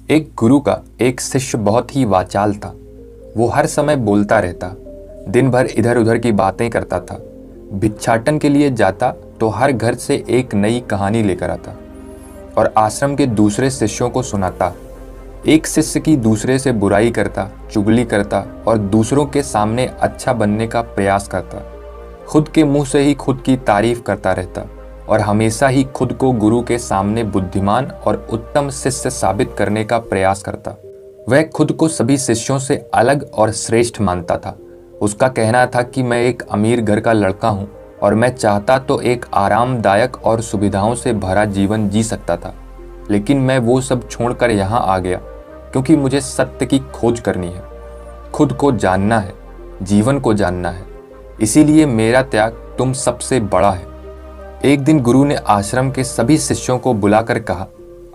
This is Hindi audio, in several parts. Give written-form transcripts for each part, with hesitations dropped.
एक गुरु का एक शिष्य बहुत ही वाचाल था। वो हर समय बोलता रहता, दिन भर इधर उधर की बातें करता था। भिक्षाटन के लिए जाता तो हर घर से एक नई कहानी लेकर आता और आश्रम के दूसरे शिष्यों को सुनाता। एक शिष्य की दूसरे से बुराई करता, चुगली करता और दूसरों के सामने अच्छा बनने का प्रयास करता। खुद के मुंह से ही खुद की तारीफ करता रहता और हमेशा ही खुद को गुरु के सामने बुद्धिमान और उत्तम शिष्य साबित करने का प्रयास करता। वह खुद को सभी शिष्यों से अलग और श्रेष्ठ मानता था। उसका कहना था कि मैं एक अमीर घर का लड़का हूँ और मैं चाहता तो एक आरामदायक और सुविधाओं से भरा जीवन जी सकता था, लेकिन मैं वो सब छोड़कर यहाँ आ गया क्योंकि मुझे सत्य की खोज करनी है, खुद को जानना है, जीवन को जानना है। इसीलिए मेरा त्याग तुम सबसे बड़ा है। एक दिन गुरु ने आश्रम के सभी शिष्यों को बुलाकर कहा,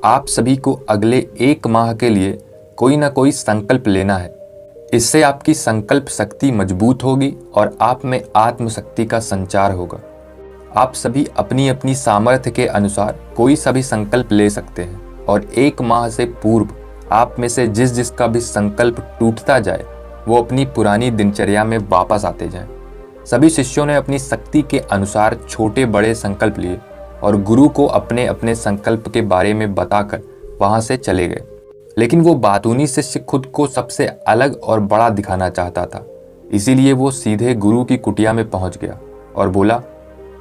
आप सभी को अगले 1 माह के लिए कोई ना कोई संकल्प लेना है। इससे आपकी संकल्प शक्ति मजबूत होगी और आप में आत्मशक्ति का संचार होगा। आप सभी अपनी अपनी सामर्थ्य के अनुसार कोई सा भी संकल्प ले सकते हैं और 1 माह से पूर्व आप में से जिस जिसका भी संकल्प टूटता जाए वो अपनी पुरानी दिनचर्या में वापस आते जाएं। सभी शिष्यों ने अपनी शक्ति के अनुसार छोटे बड़े संकल्प लिए और गुरु को अपने अपने संकल्प के बारे में बताकर वहां से चले गए। लेकिन वो बातूनी शिष्य खुद को सबसे अलग और बड़ा दिखाना चाहता था। इसीलिए वो सीधे गुरु की कुटिया में पहुंच गया और बोला,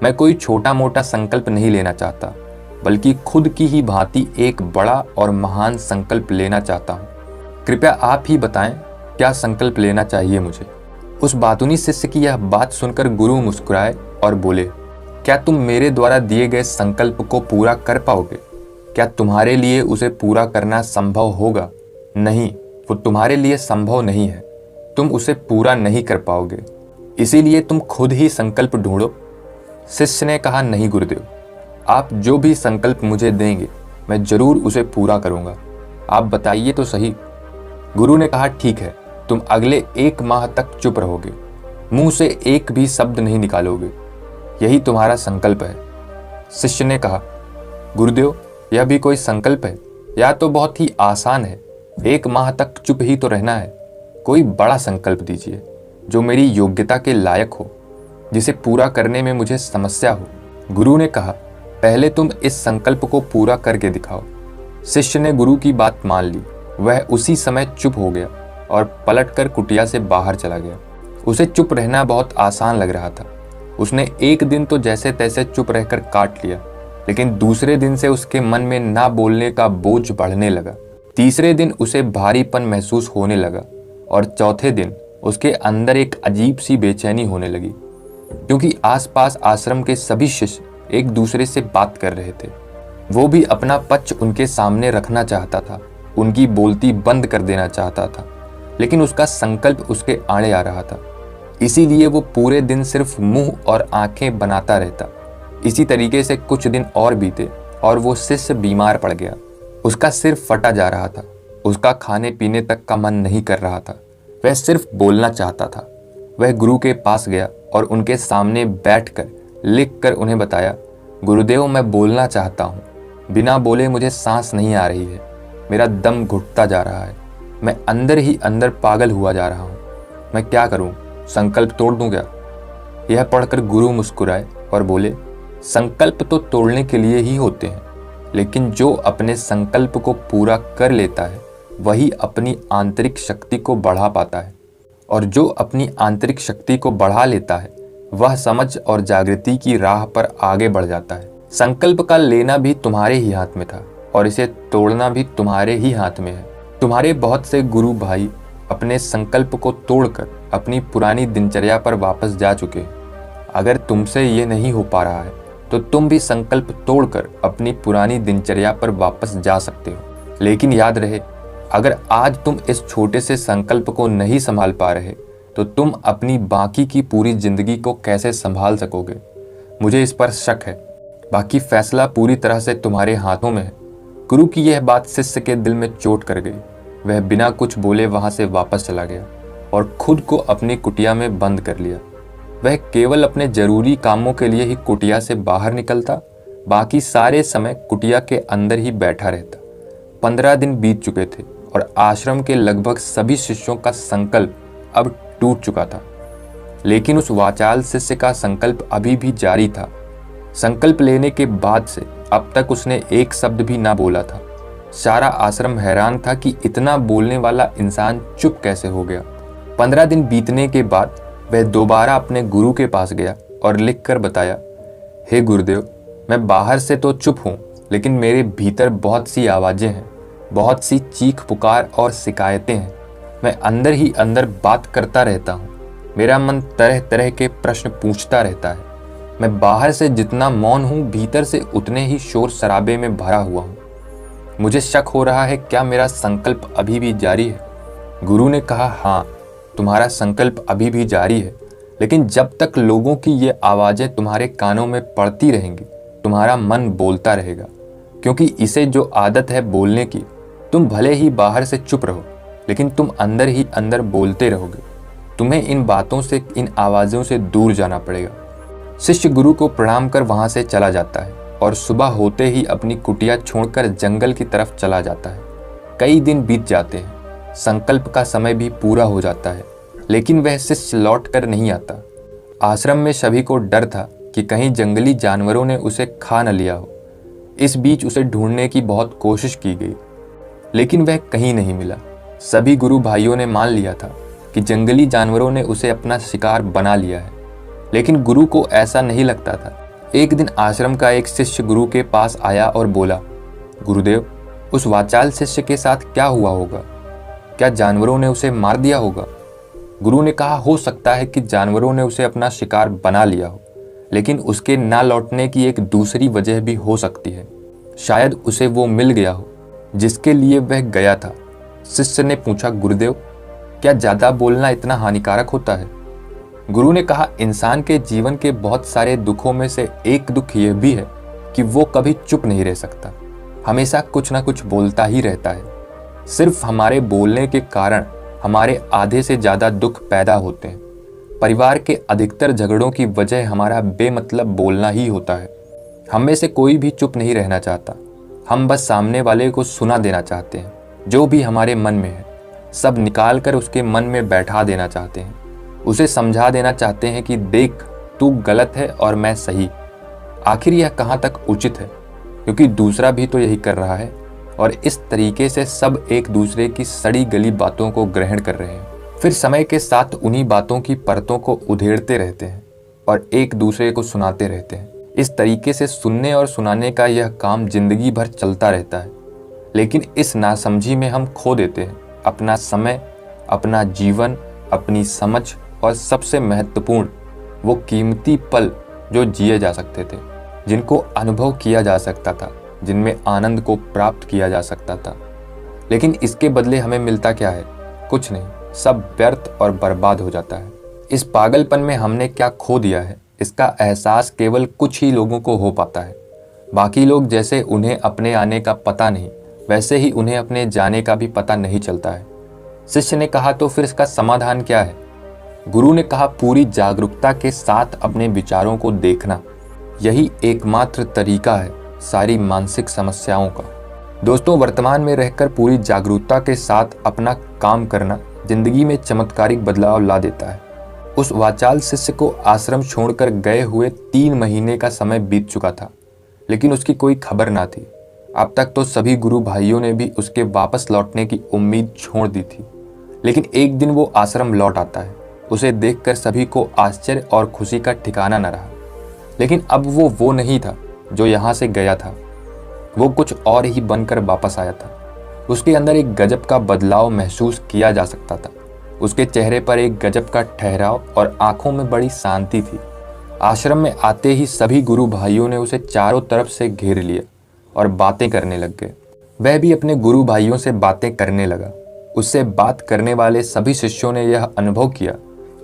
मैं कोई छोटा मोटा संकल्प नहीं लेना चाहता, बल्कि खुद की ही भांति एक बड़ा और महान संकल्प लेना चाहता हूँ। कृपया आप ही बताएं क्या संकल्प लेना चाहिए मुझे। उस बातूनी शिष्य की यह बात सुनकर गुरु मुस्कुराए और बोले, क्या तुम मेरे द्वारा दिए गए संकल्प को पूरा कर पाओगे? क्या तुम्हारे लिए उसे पूरा करना संभव होगा? नहीं, वो तुम्हारे लिए संभव नहीं है। तुम उसे पूरा नहीं कर पाओगे, इसीलिए तुम खुद ही संकल्प ढूंढो। शिष्य ने कहा, नहीं गुरुदेव, आप जो भी संकल्प मुझे देंगे मैं जरूर उसे पूरा करूंगा, आप बताइए तो सही। गुरु ने कहा, ठीक है, तुम अगले 1 माह तक चुप रहोगे, मुंह से एक भी शब्द नहीं निकालोगे, यही तुम्हारा संकल्प है। शिष्य ने कहा, गुरुदेव, यह भी कोई संकल्प है? यह तो बहुत ही आसान है। 1 माह तक चुप ही तो रहना है। कोई बड़ा संकल्प दीजिए जो मेरी योग्यता के लायक हो, जिसे पूरा करने में मुझे समस्या हो। गुरु ने कहा, पहले तुम इस संकल्प को पूरा करके दिखाओ। शिष्य ने गुरु की बात मान ली। वह उसी समय चुप हो गया और पलटकर कुटिया से बाहर चला गया। उसे चुप रहना बहुत आसान लग रहा था। उसने एक दिन तो जैसे तैसे चुप रहकर काट लिया, लेकिन दूसरे दिन से उसके मन में ना बोलने का बोझ बढ़ने लगा। तीसरे दिन उसे भारीपन महसूस होने लगा और चौथे दिन उसके अंदर एक अजीब सी बेचैनी होने लगी, क्योंकि आसपास आश्रम के सभी शिष्य एक दूसरे से बात कर रहे थे। वो भी अपना पक्ष उनके सामने रखना चाहता था, उनकी बोलती बंद कर देना चाहता था, लेकिन उसका संकल्प उसके आड़े आ रहा था। इसीलिए वो पूरे दिन सिर्फ मुंह और आंखें बनाता रहता। इसी तरीके से कुछ दिन और बीते और वो शिष्य बीमार पड़ गया। उसका सिर फटा जा रहा था, उसका खाने पीने तक का मन नहीं कर रहा था, वह सिर्फ बोलना चाहता था। वह गुरु के पास गया और उनके सामने बैठकर लिखकर उन्हें बताया, गुरुदेव, मैं बोलना चाहता हूँ, बिना बोले मुझे सांस नहीं आ रही है, मेरा दम घुटता जा रहा है, मैं अंदर ही अंदर पागल हुआ जा रहा हूँ, मैं क्या करूँ? संकल्प तोड़ दूं क्या? यह पढ़कर गुरु मुस्कुराए और बोले, संकल्प तो तोड़ने के लिए ही होते हैं, लेकिन जो अपने संकल्प को पूरा कर लेता है वही अपनी आंतरिक शक्ति को बढ़ा पाता है, और जो अपनी आंतरिक शक्ति को बढ़ा लेता है वह समझ और जागृति की राह पर आगे बढ़ जाता है। संकल्प का लेना भी तुम्हारे ही हाथ में था और इसे तोड़ना भी तुम्हारे ही हाथ में है। तुम्हारे बहुत से गुरु भाई अपने संकल्प को तोड़कर अपनी पुरानी दिनचर्या पर वापस जा चुके हैं। अगर तुमसे ये नहीं हो पा रहा है तो तुम भी संकल्प तोड़कर अपनी पुरानी दिनचर्या पर वापस जा सकते हो। लेकिन याद रहे, अगर आज तुम इस छोटे से संकल्प को नहीं संभाल पा रहे तो तुम अपनी बाकी की पूरी जिंदगी को कैसे संभाल सकोगे? मुझे इस पर शक है। बाकी फैसला पूरी तरह से तुम्हारे हाथों में है। गुरु की यह बात शिष्य के दिल में चोट कर गई। वह बिना कुछ बोले वहां से वापस चला गया और खुद को अपनी कुटिया में बंद कर लिया। वह केवल अपने जरूरी कामों के लिए ही कुटिया से बाहर निकलता, बाकी सारे समय कुटिया के अंदर ही बैठा रहता। 15 दिन बीत चुके थे और आश्रम के लगभग सभी शिष्यों का संकल्प अब टूट चुका था। लेकिन उस वाचाल शिष्य का संकल्प अभी भी जारी था। संकल्प लेने के बाद से अब तक उसने एक शब्द भी ना बोला था। सारा आश्रम हैरान था कि इतना बोलने वाला इंसान चुप कैसे हो गया। 15 दिन बीतने के बाद वह दोबारा अपने गुरु के पास गया और लिखकर बताया, हे गुरुदेव, मैं बाहर से तो चुप हूँ, लेकिन मेरे भीतर बहुत सी आवाज़ें हैं, बहुत सी चीख पुकार और शिकायतें हैं। मैं अंदर ही अंदर बात करता रहता हूँ। मेरा मन तरह तरह के प्रश्न पूछता रहता है। मैं बाहर से जितना मौन हूँ, भीतर से उतने ही शोर शराबे में भरा हुआ हूँ। मुझे शक हो रहा है, क्या मेरा संकल्प अभी भी जारी है? गुरु ने कहा, हाँ, तुम्हारा संकल्प अभी भी जारी है, लेकिन जब तक लोगों की ये आवाज़ें तुम्हारे कानों में पड़ती रहेंगी, तुम्हारा मन बोलता रहेगा, क्योंकि इसे जो आदत है बोलने की, तुम भले ही बाहर से चुप रहो, लेकिन तुम अंदर ही अंदर बोलते रहोगे। तुम्हें इन बातों से, इन आवाज़ों से दूर जाना पड़ेगा। शिष्य गुरु को प्रणाम कर वहाँ से चला जाता है और सुबह होते ही अपनी कुटिया छोड़कर जंगल की तरफ चला जाता है। कई दिन बीत जाते हैं, संकल्प का समय भी पूरा हो जाता है, लेकिन वह शिष्य लौट कर नहीं आता। आश्रम में सभी को डर था कि कहीं जंगली जानवरों ने उसे खा न लिया हो। इस बीच उसे ढूंढने की बहुत कोशिश की गई, लेकिन वह कहीं नहीं मिला। सभी गुरु भाइयों ने मान लिया था कि जंगली जानवरों ने उसे अपना शिकार बना लिया है, लेकिन गुरु को ऐसा नहीं लगता था। एक दिन आश्रम का एक शिष्य गुरु के पास आया और बोला, गुरुदेव, उस वाचाल शिष्य के साथ क्या हुआ होगा? क्या जानवरों ने उसे मार दिया होगा? गुरु ने कहा, हो सकता है कि जानवरों ने उसे अपना शिकार बना लिया हो, लेकिन उसके ना लौटने की एक दूसरी वजह भी हो सकती है। शायद उसे वो मिल गया हो जिसके लिए वह गया था। शिष्य ने पूछा, गुरुदेव, क्या ज़्यादा बोलना इतना हानिकारक होता है? गुरु ने कहा, इंसान के जीवन के बहुत सारे दुखों में से एक दुख यह भी है कि वो कभी चुप नहीं रह सकता, हमेशा कुछ ना कुछ बोलता ही रहता है। सिर्फ हमारे बोलने के कारण हमारे आधे से ज़्यादा दुख पैदा होते हैं। परिवार के अधिकतर झगड़ों की वजह हमारा बेमतलब बोलना ही होता है। हम में से कोई भी चुप नहीं रहना चाहता। हम बस सामने वाले को सुना देना चाहते हैं। जो भी हमारे मन में है सब निकाल कर उसके मन में बैठा देना चाहते हैं। उसे समझा देना चाहते हैं कि देख, तू गलत है और मैं सही। आखिर यह कहाँ तक उचित है, क्योंकि दूसरा भी तो यही कर रहा है। और इस तरीके से सब एक दूसरे की सड़ी गली बातों को ग्रहण कर रहे हैं। फिर समय के साथ उन्हीं बातों की परतों को उधेड़ते रहते हैं और एक दूसरे को सुनाते रहते हैं। इस तरीके से सुनने और सुनाने का यह काम जिंदगी भर चलता रहता है। लेकिन इस नासमझी में हम खो देते हैं अपना समय, अपना जीवन, अपनी समझ और सबसे महत्वपूर्ण वो कीमती पल जो जिए जा सकते थे, जिनको अनुभव किया जा सकता था, जिनमें आनंद को प्राप्त किया जा सकता था। लेकिन इसके बदले हमें मिलता क्या है? कुछ नहीं, सब व्यर्थ और बर्बाद हो जाता है। इस पागलपन में हमने क्या खो दिया है, इसका एहसास केवल कुछ ही लोगों को हो पाता है। बाकी लोग जैसे उन्हें अपने आने का पता नहीं, वैसे ही उन्हें अपने जाने का भी पता नहीं चलता है। शिष्य ने कहा, तो फिर इसका समाधान क्या है? गुरु ने कहा, पूरी जागरूकता के साथ अपने विचारों को देखना, यही एकमात्र तरीका है सारी मानसिक समस्याओं का। दोस्तों, वर्तमान में रहकर पूरी जागरूकता के साथ अपना काम करना जिंदगी में चमत्कारिक बदलाव ला देता है। उस वाचाल शिष्य को आश्रम छोड़कर गए हुए 3 महीने का समय बीत चुका था, लेकिन उसकी कोई खबर ना थी। अब तक तो सभी गुरु भाइयों ने भी उसके वापस लौटने की उम्मीद छोड़ दी थी, लेकिन एक दिन वो आश्रम लौट आता है। उसे देखकर सभी को आश्चर्य और खुशी का ठिकाना न रहा। लेकिन अब वो नहीं था जो यहाँ से गया था, वो कुछ और ही बनकर वापस आया था। उसके अंदर एक गजब का बदलाव महसूस किया जा सकता था। उसके चेहरे पर एक गजब का ठहराव और आंखों में बड़ी शांति थी। आश्रम में आते ही सभी गुरु भाइयों ने उसे चारों तरफ से घेर लिया और बातें करने लग गए। वह भी अपने गुरु भाइयों से बातें करने लगा। उससे बात करने वाले सभी शिष्यों ने यह अनुभव किया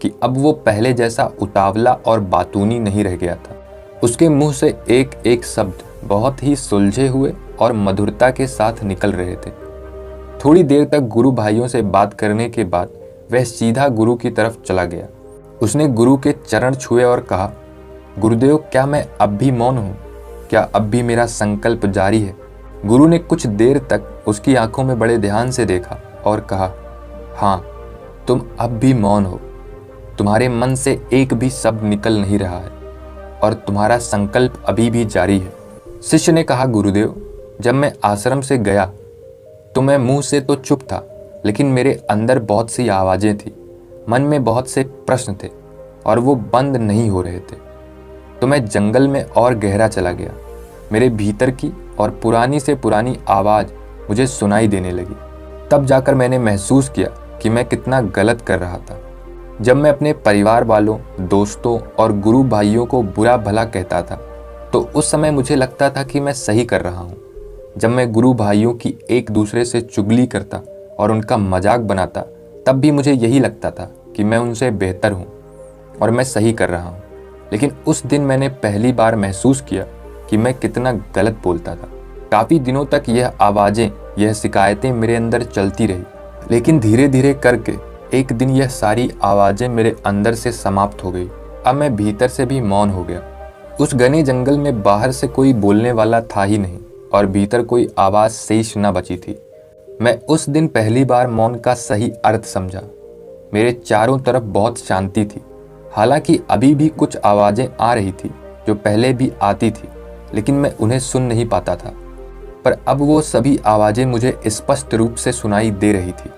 कि अब वो पहले जैसा उतावला और बातूनी नहीं रह गया था। उसके मुंह से एक एक शब्द बहुत ही सुलझे हुए और मधुरता के साथ निकल रहे थे। थोड़ी देर तक गुरु भाइयों से बात करने के बाद वह सीधा गुरु की तरफ चला गया। उसने गुरु के चरण छुए और कहा, गुरुदेव, क्या मैं अब भी मौन हूँ? क्या अब भी मेरा संकल्प जारी है? गुरु ने कुछ देर तक उसकी आंखों में बड़े ध्यान से देखा और कहा, हाँ, तुम अब भी मौन हो। तुम्हारे मन से एक भी शब्द निकल नहीं रहा है और तुम्हारा संकल्प अभी भी जारी है। शिष्य ने कहा, गुरुदेव, जब मैं आश्रम से गया तो मैं मुंह से तो चुप था, लेकिन मेरे अंदर बहुत सी आवाज़ें थी, मन में बहुत से प्रश्न थे और वो बंद नहीं हो रहे थे। तो मैं जंगल में और गहरा चला गया। मेरे भीतर की और पुरानी से पुरानी आवाज़ मुझे सुनाई देने लगी। तब जाकर मैंने महसूस किया कि मैं कितना गलत कर रहा था। जब मैं अपने परिवार वालों, दोस्तों और गुरु भाइयों को बुरा भला कहता था तो उस समय मुझे लगता था कि मैं सही कर रहा हूँ। जब मैं गुरु भाइयों की एक दूसरे से चुगली करता और उनका मजाक बनाता तब भी मुझे यही लगता था कि मैं उनसे बेहतर हूँ और मैं सही कर रहा हूँ। लेकिन उस दिन मैंने पहली बार महसूस किया कि मैं कितना गलत बोलता था। काफ़ी दिनों तक यह आवाज़ें, यह शिकायतें मेरे अंदर चलती रही, लेकिन धीरे धीरे करके एक दिन यह सारी आवाज़ें मेरे अंदर से समाप्त हो गई। अब मैं भीतर से भी मौन हो गया। उस घने जंगल में बाहर से कोई बोलने वाला था ही नहीं और भीतर कोई आवाज़ शेष न बची थी। मैं उस दिन पहली बार मौन का सही अर्थ समझा। मेरे चारों तरफ बहुत शांति थी। हालांकि अभी भी कुछ आवाज़ें आ रही थी जो पहले भी आती थी, लेकिन मैं उन्हें सुन नहीं पाता था। पर अब वो सभी आवाज़ें मुझे स्पष्ट रूप से सुनाई दे रही थी।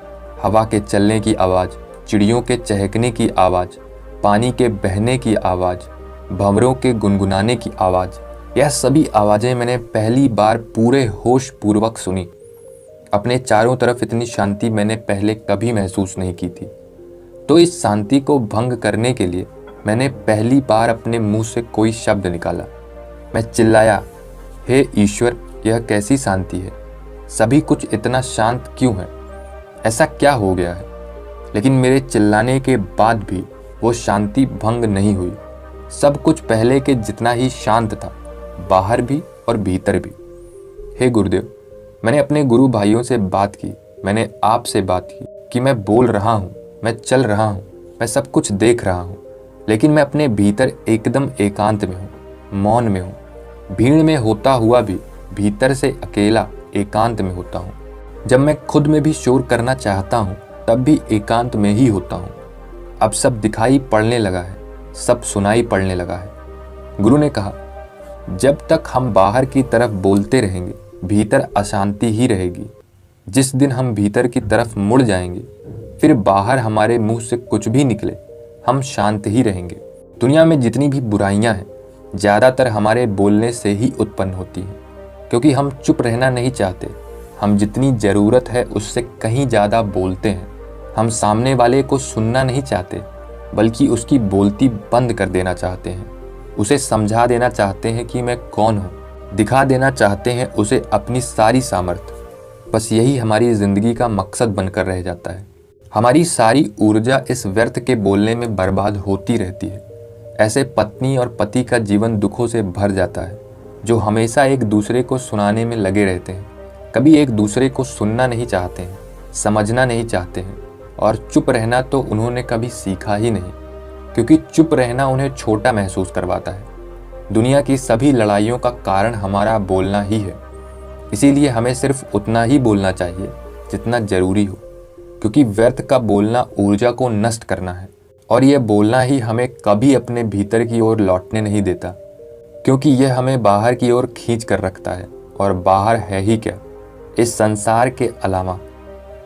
हवा के चलने की आवाज़, चिड़ियों के चहकने की आवाज़, पानी के बहने की आवाज़, भंवरों के गुनगुनाने की आवाज़, यह सभी आवाज़ें मैंने पहली बार पूरे होश पूर्वक सुनी। अपने चारों तरफ इतनी शांति मैंने पहले कभी महसूस नहीं की थी। तो इस शांति को भंग करने के लिए मैंने पहली बार अपने मुंह से कोई शब्द निकाला। मैं चिल्लाया, हे ईश्वर, यह कैसी शांति है? सभी कुछ इतना शांत क्यों है? ऐसा क्या हो गया है? लेकिन मेरे चिल्लाने के बाद भी वो शांति भंग नहीं हुई। सब कुछ पहले के जितना ही शांत था, बाहर भी और भीतर भी। हे गुरुदेव, मैंने अपने गुरु भाइयों से बात की, मैंने आपसे बात की कि मैं बोल रहा हूँ, मैं चल रहा हूँ, मैं सब कुछ देख रहा हूँ, लेकिन मैं अपने भीतर एकदम एकांत में हूँ, मौन में हूँ। भीड़ में होता हुआ भी भीतर से अकेला एकांत में होता हूँ। जब मैं खुद में भी शोर करना चाहता हूँ तब भी एकांत में ही होता हूँ। अब सब दिखाई पड़ने लगा है, सब सुनाई पड़ने लगा है। गुरु ने कहा, जब तक हम बाहर की तरफ बोलते रहेंगे भीतर अशांति ही रहेगी। जिस दिन हम भीतर की तरफ मुड़ जाएंगे फिर बाहर हमारे मुंह से कुछ भी निकले हम शांत ही रहेंगे। दुनिया में जितनी भी बुराइयां हैं ज़्यादातर हमारे बोलने से ही उत्पन्न होती हैं, क्योंकि हम चुप रहना नहीं चाहते। हम जितनी ज़रूरत है उससे कहीं ज़्यादा बोलते हैं। हम सामने वाले को सुनना नहीं चाहते बल्कि उसकी बोलती बंद कर देना चाहते हैं। उसे समझा देना चाहते हैं कि मैं कौन हूँ, दिखा देना चाहते हैं उसे अपनी सारी सामर्थ्य। बस यही हमारी ज़िंदगी का मकसद बनकर रह जाता है। हमारी सारी ऊर्जा इस व्यर्थ के बोलने में बर्बाद होती रहती है। ऐसे पत्नी और पति का जीवन दुखों से भर जाता है, जो हमेशा एक दूसरे को सुनाने में लगे रहते हैं, कभी एक दूसरे को सुनना नहीं चाहते हैं, समझना नहीं चाहते हैं, और चुप रहना तो उन्होंने कभी सीखा ही नहीं, क्योंकि चुप रहना उन्हें छोटा महसूस करवाता है। दुनिया की सभी लड़ाइयों का कारण हमारा बोलना ही है। इसीलिए हमें सिर्फ उतना ही बोलना चाहिए जितना जरूरी हो, क्योंकि व्यर्थ का बोलना ऊर्जा को नष्ट करना है, और यह बोलना ही हमें कभी अपने भीतर की ओर लौटने नहीं देता, क्योंकि यह हमें बाहर की ओर खींच कर रखता है, और बाहर है ही क्या इस संसार के अलावा।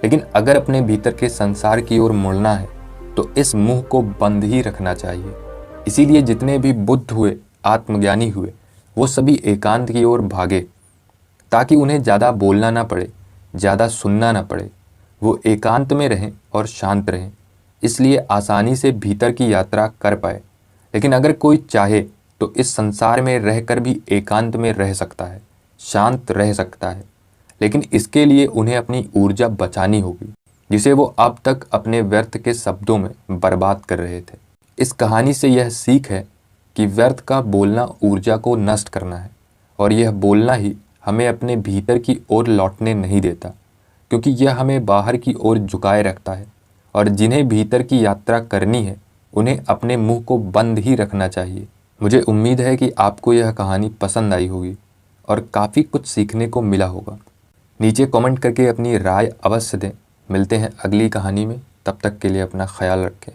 लेकिन अगर अपने भीतर के संसार की ओर मुड़ना है तो इस मुंह को बंद ही रखना चाहिए। इसीलिए जितने भी बुद्ध हुए, आत्मज्ञानी हुए, वो सभी एकांत की ओर भागे, ताकि उन्हें ज़्यादा बोलना ना पड़े, ज़्यादा सुनना ना पड़े। वो एकांत में रहें और शांत रहें, इसलिए आसानी से भीतर की यात्रा कर पाए। लेकिन अगर कोई चाहे तो इस संसार में रहकर भी एकांत में रह सकता है, शांत रह सकता है, लेकिन इसके लिए उन्हें अपनी ऊर्जा बचानी होगी, जिसे वो अब तक अपने व्यर्थ के शब्दों में बर्बाद कर रहे थे। इस कहानी से यह सीख है कि व्यर्थ का बोलना ऊर्जा को नष्ट करना है, और यह बोलना ही हमें अपने भीतर की ओर लौटने नहीं देता, क्योंकि यह हमें बाहर की ओर झुकाए रखता है। और जिन्हें भीतर की यात्रा करनी है उन्हें अपने मुंह को बंद ही रखना चाहिए। मुझे उम्मीद है कि आपको यह कहानी पसंद आई होगी, और काफ़ी कुछ सीखने को मिला होगा। नीचे कमेंट करके अपनी राय अवश्य दें। मिलते हैं अगली कहानी में, तब तक के लिए अपना ख्याल रखें।